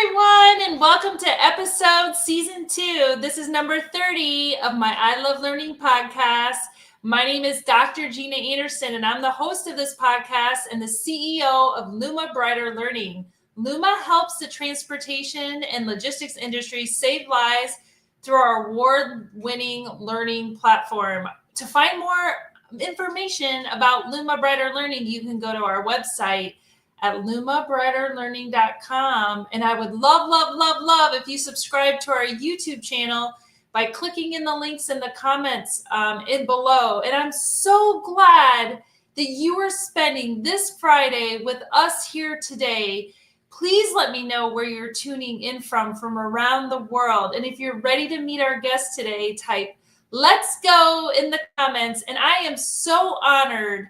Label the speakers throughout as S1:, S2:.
S1: everyone, and welcome to episode season 2. This is number 30 of my I Love Learning podcast. My name is Dr. Gina Anderson, and I'm the host of this podcast and the CEO of Luma Brighter Learning. Luma helps the transportation and logistics industry save lives through our award-winning learning platform. To find more information about Luma Brighter Learning, you can go to our website at lumabrighterlearning.com. And I would love if you subscribe to our YouTube channel by clicking in the links in the comments in below. And I'm so glad that you are spending this Friday with us here today. Please let me know where you're tuning in from around the world. And if you're ready to meet our guest today, type "let's go" in the comments. And I am so honored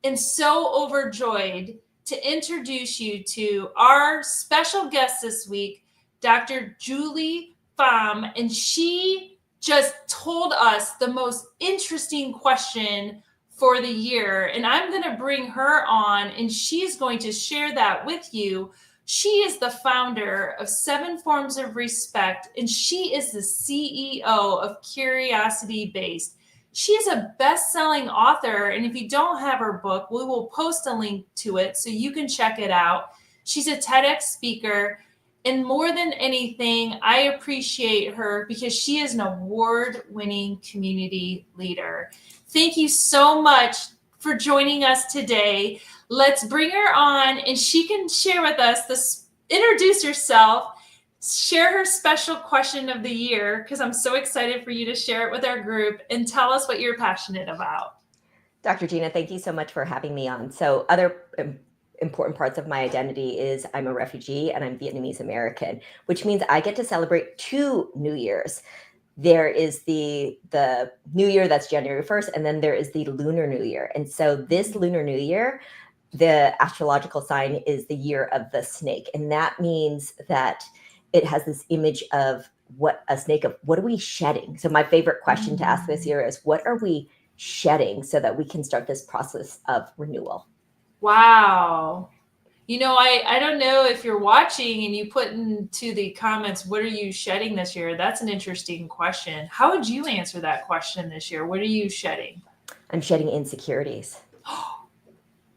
S1: and so overjoyed to introduce you to our special guest this week, Dr. Julie Pham, and she just told us the most interesting question for the year, and I'm going to bring her on, and she's going to share that with you. She is the founder of 7 Forms of Respect, and she is the CEO of CuriosityBased. She is a best-selling author, and if you don't have her book, we will post a link to it so you can check it out. She's a TEDx speaker, and more than anything, I appreciate her because she is an award-winning community leader. Thank you so much for joining us today. Let's bring her on, and she can share with us, introduce herself, share her special question of the year, because I'm so excited for you to share it with our group, and tell us what you're passionate about.
S2: Dr. Gina, thank you so much for having me on. So other important parts of my identity is I'm a refugee and I'm Vietnamese American, which means I get to celebrate 2 New Years. There is the New Year that's January 1st, and then there is the Lunar New Year. And so this Lunar New Year, the astrological sign is the year of the snake. And that means that it has this image of what are we shedding? So my favorite question to ask this year is, what are we shedding so that we can start this process of renewal?
S1: Wow. You know, I don't know if you're watching and you put into the comments, what are you shedding this year? That's an interesting question. How would you answer that question this year? What are you shedding?
S2: I'm shedding insecurities.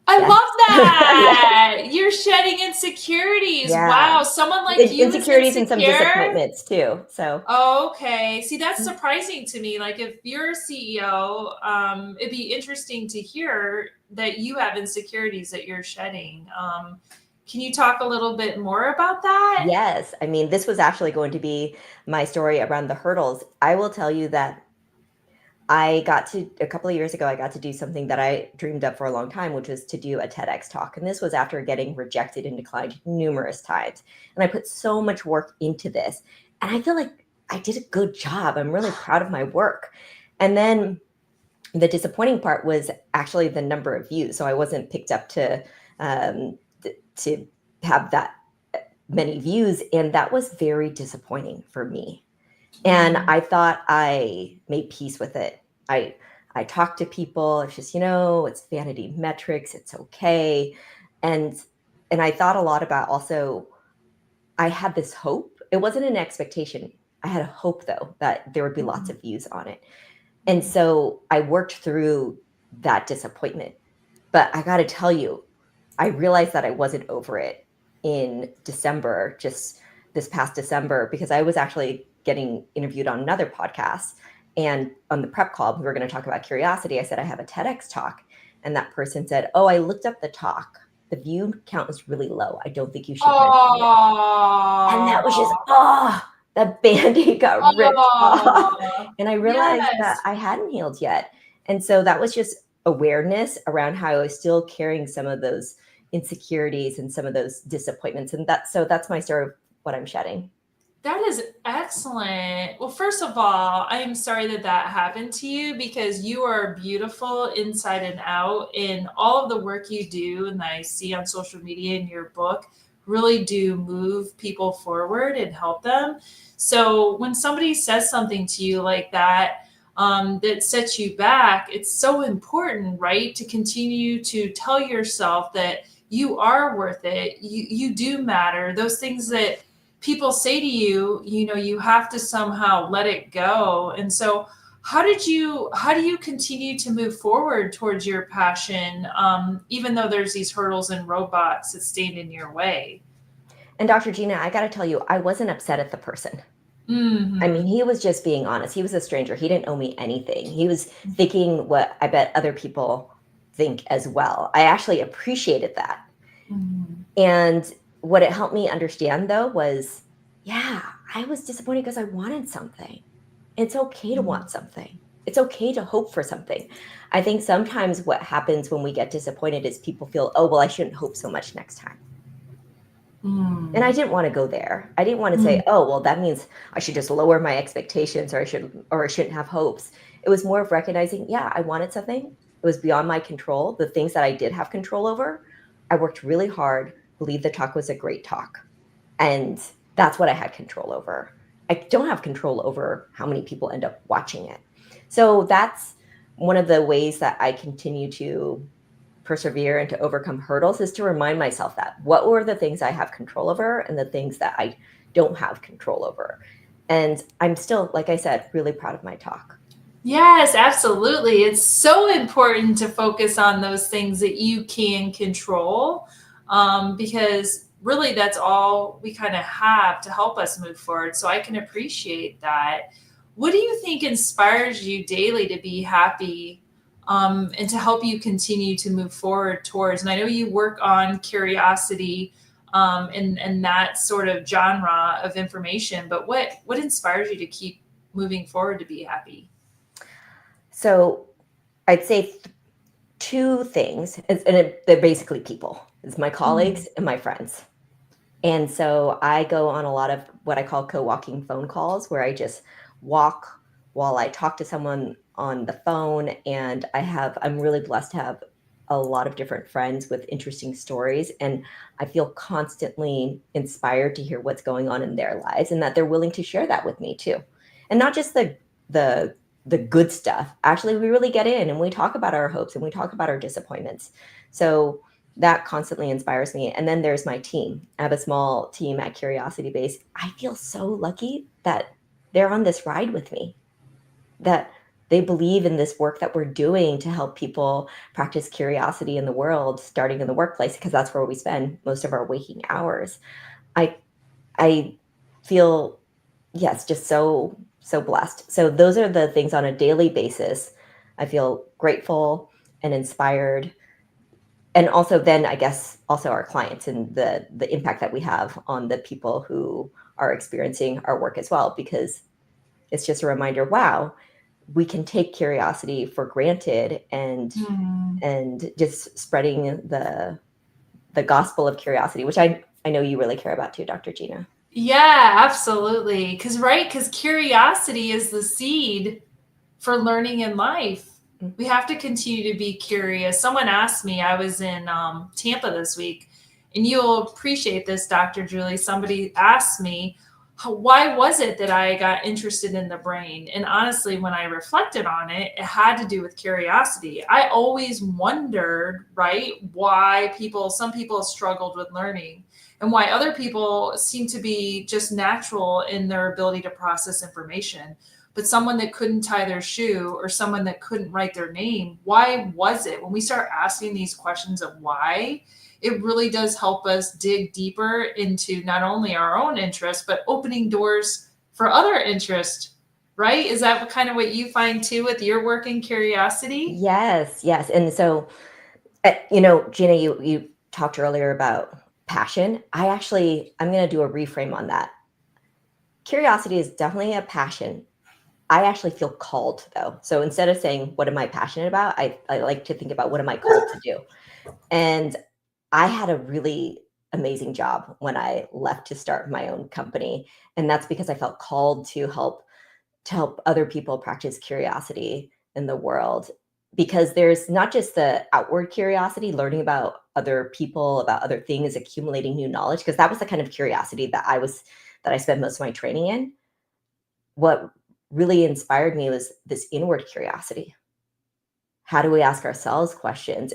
S1: I love that. You're shedding insecurities. Yeah. Wow. Someone like you
S2: insecurities and some disappointments too. So
S1: okay. See, that's surprising to me. Like, if you're a CEO, it'd be interesting to hear that you have insecurities that you're shedding. Can you talk a little bit more about that?
S2: Yes. I mean, this was actually going to be my story around the hurdles. I will tell you that a couple of years ago, I got to do something that I dreamed of for a long time, which was to do a TEDx talk. And this was after getting rejected and declined numerous times. And I put so much work into this. And I feel like I did a good job. I'm really proud of my work. And then the disappointing part was actually the number of views. So I wasn't picked up to have that many views. And that was very disappointing for me. And I thought I made peace with it. I talked to people. It's just, it's vanity metrics. It's okay. And I thought a lot about also, I had this hope. It wasn't an expectation. I had a hope, though, that there would be lots of views on it. And so I worked through that disappointment. But I got to tell you, I realized that I wasn't over it in December, just this past December, because I was actually getting interviewed on another podcast, and on the prep call, we were going to talk about curiosity. I said, I have a TEDx talk. And that person said, oh, I looked up the talk. The view count is really low. I don't think you should mention it. And that was just, the Band-Aid got ripped off. And I realized that I hadn't healed yet. And so that was just awareness around how I was still carrying some of those insecurities and some of those disappointments. And that's my story of what I'm shedding.
S1: That is excellent. Well, first of all, I am sorry that happened to you, because you are beautiful inside and out, and all of the work you do and that I see on social media in your book really do move people forward and help them. So when somebody says something to you like that, that sets you back, it's so important, right? To continue to tell yourself that you are worth it. You do matter. Those things that people say to you, you have to somehow let it go. And so how do you continue to move forward towards your passion, even though there's these hurdles and roadblocks that stand in your way?
S2: And Dr. Gina, I got to tell you, I wasn't upset at the person. I mean,
S1: Mm-hmm.
S2: he was just being honest. He was a stranger. He didn't owe me anything. He was thinking what I bet other people think as well. I actually appreciated that.
S1: Mm-hmm.
S2: And what it helped me understand, though, was, yeah, I was disappointed because I wanted something. It's okay to want something. It's okay to hope for something. I think sometimes what happens when we get disappointed is people feel, oh, well, I shouldn't hope so much next time. And I didn't want to go there. I didn't want to say, oh, well, that means I should just lower my expectations, or I shouldn't have hopes. It was more of recognizing, yeah, I wanted something. It was beyond my control. The things that I did have control over, I worked really hard, believed the talk was a great talk. And that's what I had control over. I don't have control over how many people end up watching it. So that's one of the ways that I continue to persevere and to overcome hurdles, is to remind myself that what were the things I have control over and the things that I don't have control over. And I'm still, like I said, really proud of my talk.
S1: Yes, absolutely. It's so important to focus on those things that you can control, because really that's all we kind of have to help us move forward. So I can appreciate that. What do you think inspires you daily to be happy, and to help you continue to move forward towards? And I know you work on curiosity, and that sort of genre of information, but what inspires you to keep moving forward to be happy?
S2: So I'd say two things, and they're basically people. It's my colleagues and my friends. And so I go on a lot of what I call co-walking phone calls, where I just walk while I talk to someone on the phone. And I'm really blessed to have a lot of different friends with interesting stories. And I feel constantly inspired to hear what's going on in their lives, and that they're willing to share that with me too. And not just the the good stuff. Actually, we really get in and we talk about our hopes and we talk about our disappointments. So that constantly inspires me. And then there's my team. I have a small team at CuriosityBased. I feel so lucky that they're on this ride with me, that they believe in this work that we're doing to help people practice curiosity in the world, starting in the workplace, because that's where we spend most of our waking hours. I I feel, yes, just so blessed. So those are the things on a daily basis. I feel grateful and inspired. And also then I guess also our clients and the impact that we have on the people who are experiencing our work as well, because it's just a reminder, wow, we can take curiosity for granted,
S1: Hmm.
S2: and just spreading the gospel of curiosity, which I know you really care about too, Dr. Gina.
S1: Yeah, absolutely. Because curiosity is the seed for learning in life.
S2: Mm.
S1: We have to continue to be curious. Someone asked me, I was in Tampa this week, and you'll appreciate this, Dr. Julie. Somebody asked me, why was it that I got interested in the brain? And honestly, when I reflected on it, it had to do with curiosity. I always wondered, right, why some people struggled with learning, and why other people seem to be just natural in their ability to process information. But someone that couldn't tie their shoe, or someone that couldn't write their name, why was it? When we start asking these questions of why, it really does help us dig deeper into not only our own interests, but opening doors for other interests, right? Is that kind of what you find too with your work in curiosity?
S2: Yes, yes. And so, Gina, you talked earlier about passion. I'm going to do a reframe on that. Curiosity is definitely a passion. I actually feel called, though. So instead of saying, what am I passionate about? I like to think about, what am I called to do? And I had a really amazing job when I left to start my own company. And that's because I felt called to help other people practice curiosity in the world, because there's not just the outward curiosity, learning about other people, about other things, accumulating new knowledge, because that was the kind of curiosity that I spent most of my training in. What really inspired me was this inward curiosity. How do we ask ourselves questions?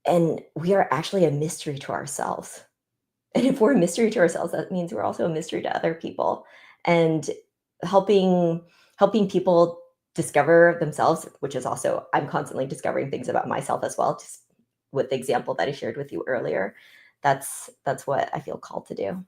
S2: And we are actually a mystery to ourselves. And if we're a mystery to ourselves, that means we're also a mystery to other people. And helping people discover themselves, which is also, I'm constantly discovering things about myself as well, just with the example that I shared with you earlier. That's what I feel called to do.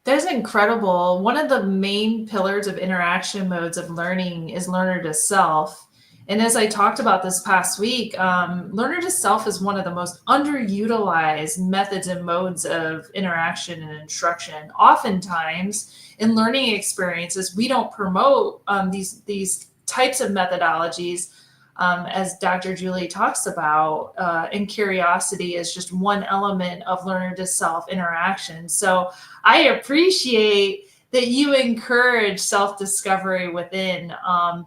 S1: That's incredible. One of the main pillars of interaction modes of learning is learner to self. And as I talked about this past week, learner to self is one of the most underutilized methods and modes of interaction and instruction. Oftentimes, in learning experiences, we don't promote these types of methodologies, as Dr. Julie talks about. And curiosity is just one element of learner to self interaction. So I appreciate that you encourage self-discovery within,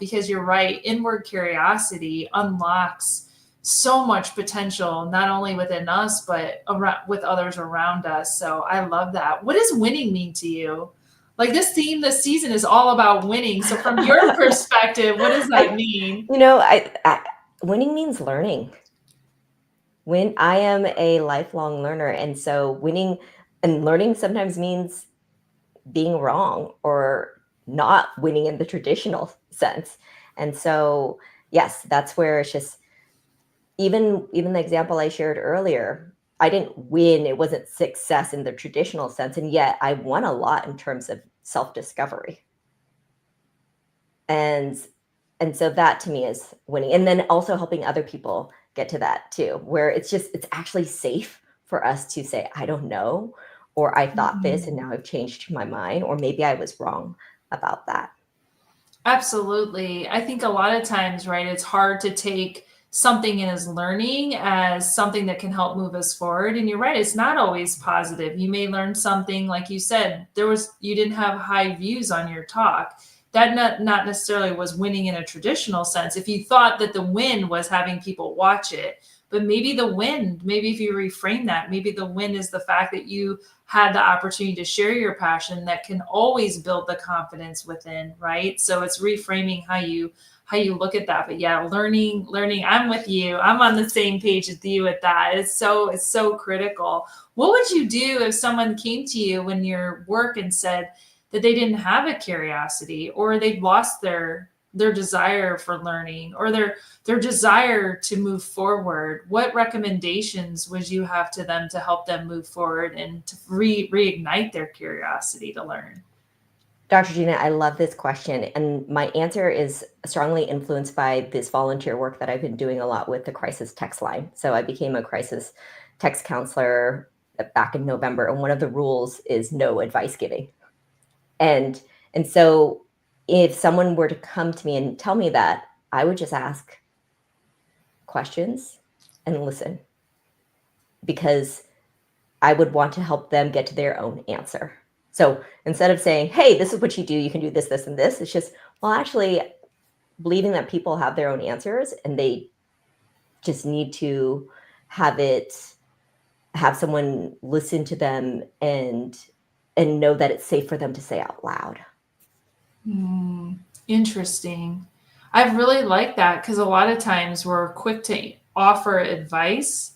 S1: because you're right, inward curiosity unlocks so much potential, not only within us, but with others around us. So I love that. What does winning mean to you? Like, this theme this season is all about winning. So from your perspective, what does that mean?
S2: Winning means learning. I am a lifelong learner, and so winning and learning sometimes means being wrong or not winning in the traditional sense. And so, yes, that's where it's just, even the example I shared earlier, I didn't win. It wasn't success in the traditional sense. And yet I won a lot in terms of self-discovery. And so that to me is winning. And then also helping other people get to that too, where it's actually safe for us to say, I don't know, or I thought this and now I've changed my mind, or maybe I was wrong about that.
S1: Absolutely. I think a lot of times, right, it's hard to take something in as learning as something that can help move us forward. And you're right, it's not always positive. You may learn something, like you said, you didn't have high views on your talk. That not necessarily was winning in a traditional sense. If you thought that the win was having people watch it, but maybe if you reframe that, maybe the win is the fact that you had the opportunity to share your passion that can always build the confidence within, right? So it's reframing how you look at that. But yeah, learning, I'm with you. I'm on the same page with you with that. It's so critical. What would you do if someone came to you in your work and said that they didn't have a curiosity, or they've lost their desire for learning, or their desire to move forward? What recommendations would you have to them to help them move forward and to reignite their curiosity to learn?
S2: Dr. Gina, I love this question. And my answer is strongly influenced by this volunteer work that I've been doing a lot with the crisis text line. So I became a crisis text counselor back in November. And one of the rules is no advice giving. And so if someone were to come to me and tell me that, I would just ask questions and listen, because I would want to help them get to their own answer. So instead of saying, hey, this is what you do, you can do this, this, and this, it's just, well, actually believing that people have their own answers and they just need to have someone listen to them and know that it's safe for them to say out loud.
S1: Interesting. I really like that, because a lot of times we're quick to offer advice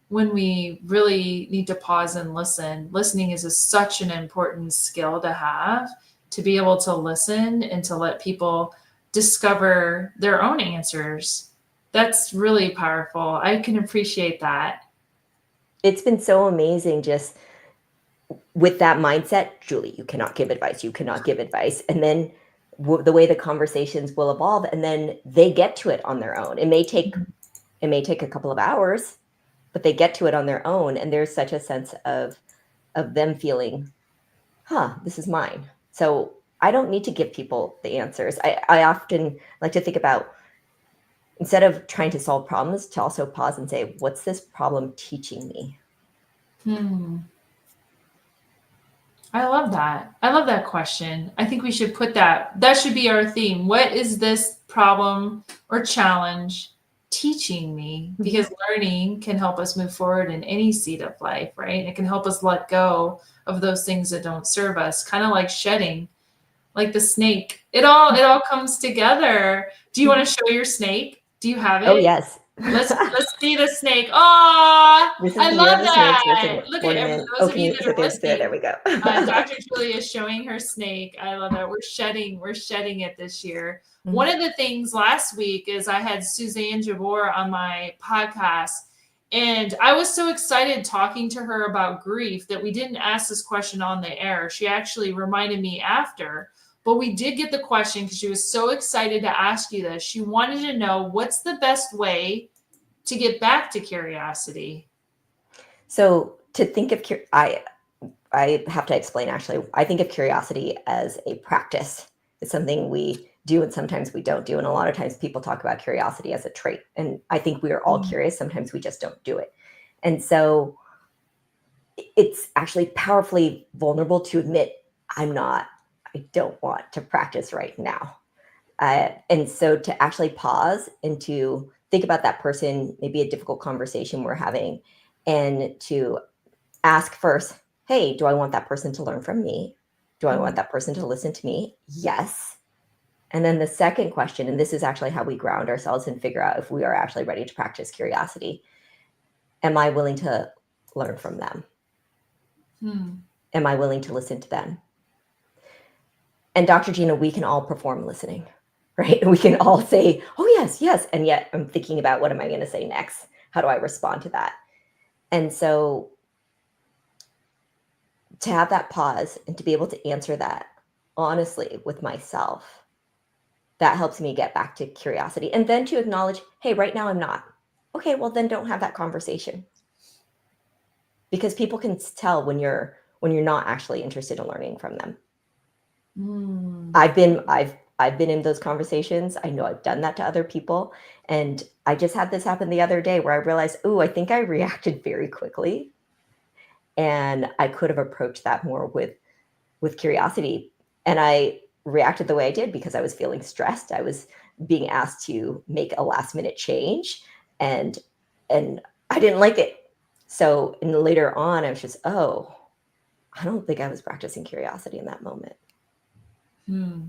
S1: when we really need to pause and listen. Listening is such an important skill to have, to be able to listen and to let people discover their own answers. That's really powerful. I can appreciate that.
S2: It's been so amazing just with that mindset. Julie, you cannot give advice. You cannot give advice. And then the way the conversations will evolve, and then they get to it on their own. It may take a couple of hours, but they get to it on their own. And there's such a sense of them feeling, this is mine. So I don't need to give people the answers. I often like to think about, instead of trying to solve problems, to also pause and say, what's this problem teaching me?
S1: I love that. I love that question. I think we should put that should be our theme. What is this problem or challenge teaching me? Because learning can help us move forward in any seat of life, right? It can help us let go of those things that don't serve us, kind of like shedding, like the snake. It all comes together. Do you want to show your snake? Do you have it?
S2: Oh, yes.
S1: Let's see the snake. Oh,
S2: This is
S1: I
S2: the year
S1: love
S2: of the snake. So it's
S1: that.
S2: an
S1: Look at
S2: ornament.
S1: those
S2: Oh,
S1: of
S2: can
S1: you
S2: you,
S1: that
S2: so
S1: are
S2: there
S1: listening.
S2: we go.
S1: Dr. Julie is showing her snake. I love that. We're shedding it this year.
S2: Mhm.
S1: One of the things last week is I had Suzanne Jabor on my podcast, and I was so excited talking to her about grief that we didn't ask this question on the air. She actually reminded me after, but we did get the question because she was so excited to ask you this. She wanted to know what's the best way to get back to curiosity.
S2: So to think of, I have to explain actually, I think of curiosity as a practice. It's something we do and sometimes we don't do. And a lot of times people talk about curiosity as a trait. And I think we are all curious. Sometimes we just don't do it. And so it's actually powerfully vulnerable to admit, I don't want to practice right now. And so to actually pause and to think about that person, maybe a difficult conversation we're having, and to ask first, hey, do I want that person to learn from me? Do I want that person to listen to me? Yes. And then the second question, and this is actually how we ground ourselves and figure out if we are actually ready to practice curiosity. Am I willing to learn from them? Am I willing to listen to them? And Dr. Gina, we can all perform listening, right? We can all say, oh, yes, yes. And yet I'm thinking about what am I going to say next? How do I respond to that? And so to have that pause and to be able to answer that honestly with myself, that helps me get back to curiosity. And then to acknowledge, hey, right now I'm not. Okay, well then don't have that conversation. Because people can tell when you're not actually interested in learning from them. I've been in those conversations. I know I've done that to other people. And I just had this happen the other day where I realized, oh, I think I reacted very quickly. And I could have approached that more with curiosity. And I reacted the way I did because I was feeling stressed. I was being asked to make a last minute change and I didn't like it. So later on, I was just, oh, I don't think I was practicing curiosity in that moment.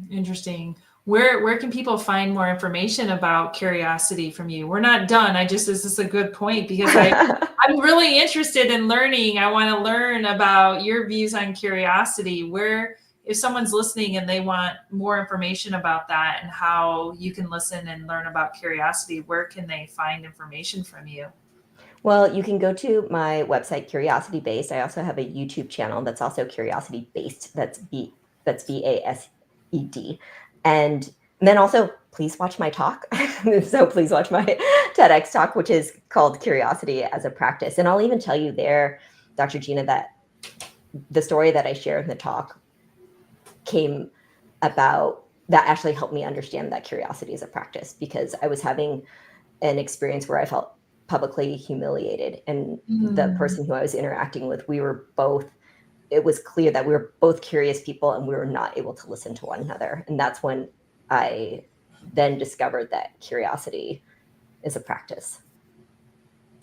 S1: Interesting. Where can people find more information about curiosity from you? We're not done. This is a good point because I'm really interested in learning. I want to learn about your views on curiosity. If someone's listening and they want more information about that and how you can listen and learn about curiosity, where can they find information from you?
S2: Well, you can go to my website, CuriosityBased. I also have a YouTube channel that's also CuriosityBased. That's BASED. And then also, please watch my talk. So please watch my TEDx talk, which is called Curiosity as a Practice. And I'll even tell you there, Dr. Gina, that the story that I share in the talk came about that actually helped me understand that curiosity is a practice, because I was having an experience where I felt publicly humiliated. And the person who I was interacting with, it was clear that we were both curious people and we were not able to listen to one another. And that's when I then discovered that curiosity is a practice.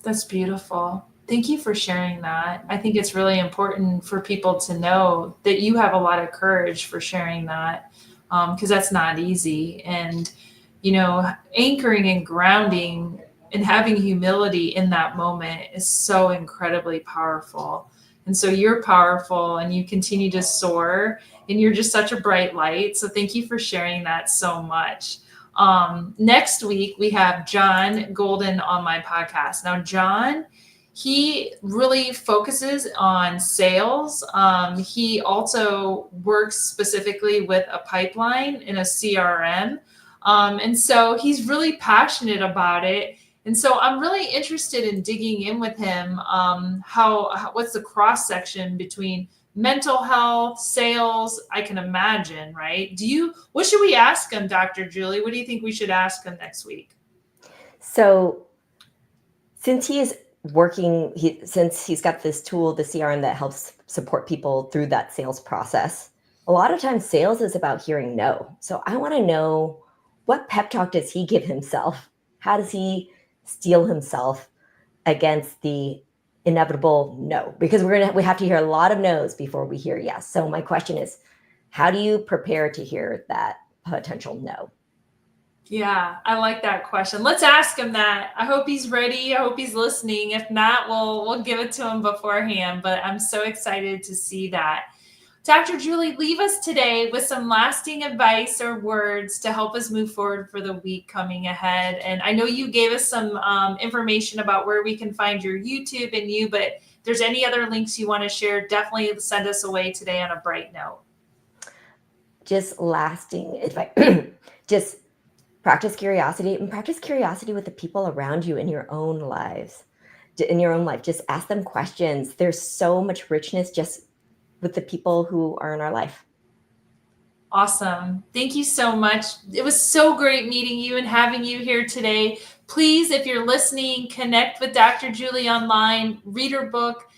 S1: That's beautiful. Thank you for sharing that. I think it's really important for people to know that you have a lot of courage for sharing that, because that's not easy. And, anchoring and grounding and having humility in that moment is so incredibly powerful. And so you're powerful and you continue to soar and you're just such a bright light. So thank you for sharing that so much. Next week, we have John Golden on my podcast. Now, John, he really focuses on sales. He also works specifically with a pipeline in a CRM. And so he's really passionate about it. And so I'm really interested in digging in with him. What's the cross section between mental health, sales, I can imagine, right? What should we ask him, Dr. Julie? What do you think we should ask him next week?
S2: So since he is since he's got this tool, the CRM, that helps support people through that sales process, a lot of times sales is about hearing no. So I want to know, what pep talk does he give himself? How does he steel himself against the inevitable no? Because we have to hear a lot of no's before we hear yes. So my question is, how do you prepare to hear that potential no?
S1: Yeah, I like that question. Let's ask him that. I hope he's ready. I hope he's listening. If not, we'll give it to him beforehand. But I'm so excited to see that. Dr. Julie, leave us today with some lasting advice or words to help us move forward for the week coming ahead. And I know you gave us some information about where we can find your YouTube and you, but if there's any other links you want to share, definitely send us away today on a bright note.
S2: Just lasting advice. Just practice curiosity, and practice curiosity with the people around you in your own lives. In your own life, just ask them questions. There's so much richness just with the people who are in our life.
S1: Awesome. Thank you so much. It was so great meeting you and having you here today. Please, if you're listening, connect with Dr. Julie online, read her book,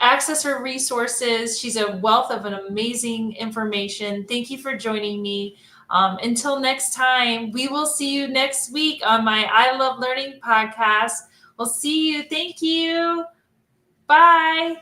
S1: access her resources. She's a wealth of an amazing information. Thank you for joining me. Until next time, we will see you next week on my I Love Learning podcast. We'll see you. Thank you. Bye.